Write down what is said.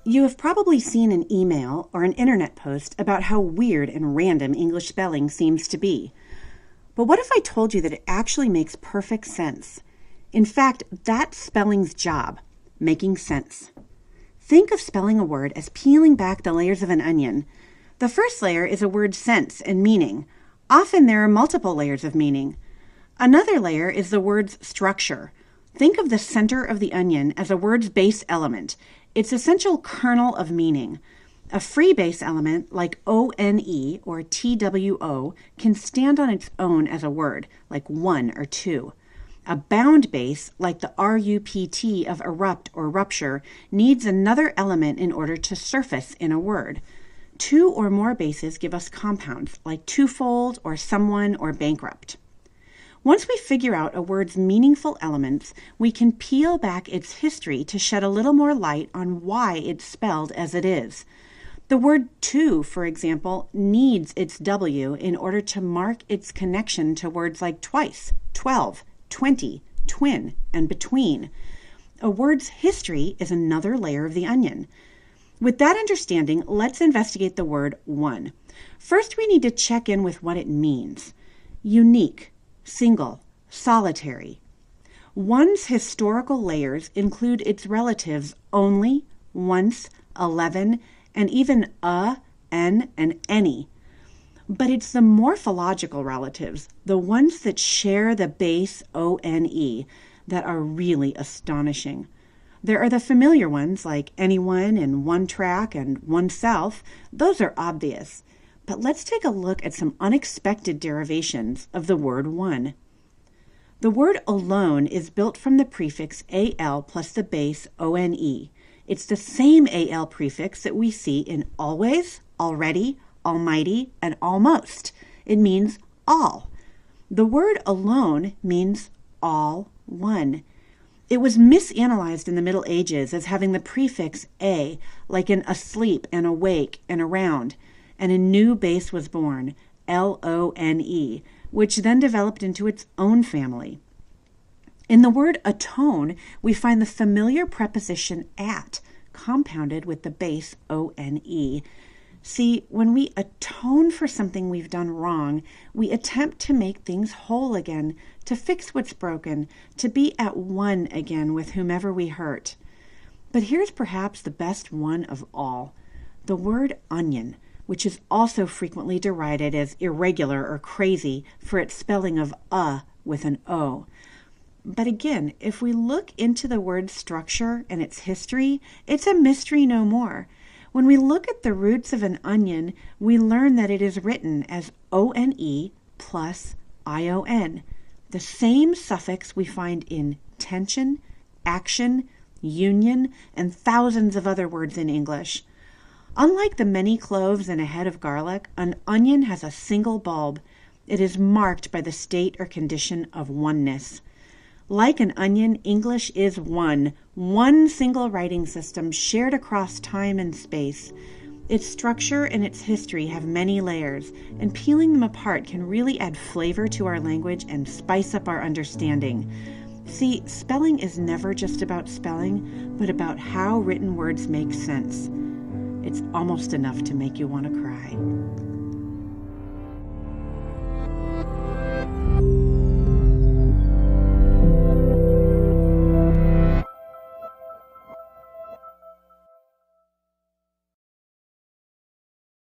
You have probably seen an email or an internet post about how weird and random English spelling seems to be. But what if I told you that it actually makes perfect sense? In fact, that's spelling's job, making sense. Think of spelling a word as peeling back the layers of an onion. The first layer is a word's sense and meaning. Often there are multiple layers of meaning. Another layer is the word's structure. Think of the center of the onion as a word's base element, its essential kernel of meaning. A free base element like O-N-E or T-W-O can stand on its own as a word, like one or two. A bound base, like the R-U-P-T of erupt or rupture, needs another element in order to surface in a word. Two or more bases give us compounds, like twofold or someone or bankrupt. Once we figure out a word's meaningful elements, we can peel back its history to shed a little more light on why it's spelled as it is. The word to, for example, needs its W in order to mark its connection to words like twice, 12, 20, twin, and between. A word's history is another layer of the onion. With that understanding, let's investigate the word one. First, we need to check in with what it means. Unique, single, solitary. One's historical layers include its relatives only, once, 11, and even n, and any. But it's the morphological relatives, the ones that share the base O-N-E, that are really astonishing. There are the familiar ones like anyone and one track and oneself. Those are obvious. But let's take a look at some unexpected derivations of the word one. The word alone is built from the prefix al plus the base one. It's the same al prefix that we see in always, already, almighty, and almost. It means all. The word alone means all one. It was misanalyzed in the Middle Ages as having the prefix a, like in asleep and awake and around, and a new base was born, L-O-N-E, which then developed into its own family. In the word atone, we find the familiar preposition at, compounded with the base O-N-E. See, when we atone for something we've done wrong, we attempt to make things whole again, to fix what's broken, to be at one again with whomever we hurt. But here's perhaps the best one of all, the word onion, which is also frequently derided as irregular or crazy for its spelling of with an O. But again, if we look into the word's structure and its history, it's a mystery no more. When we look at the roots of an onion, we learn that it is written as O-N-E plus I-O-N, the same suffix we find in tension, action, union, and thousands of other words in English. Unlike the many cloves and a head of garlic, an onion has a single bulb. It is marked by the state or condition of oneness. Like an onion, English is one single writing system shared across time and space. Its structure and its history have many layers, and peeling them apart can really add flavor to our language and spice up our understanding. See, spelling is never just about spelling, but about how written words make sense. It's almost enough to make you want to cry.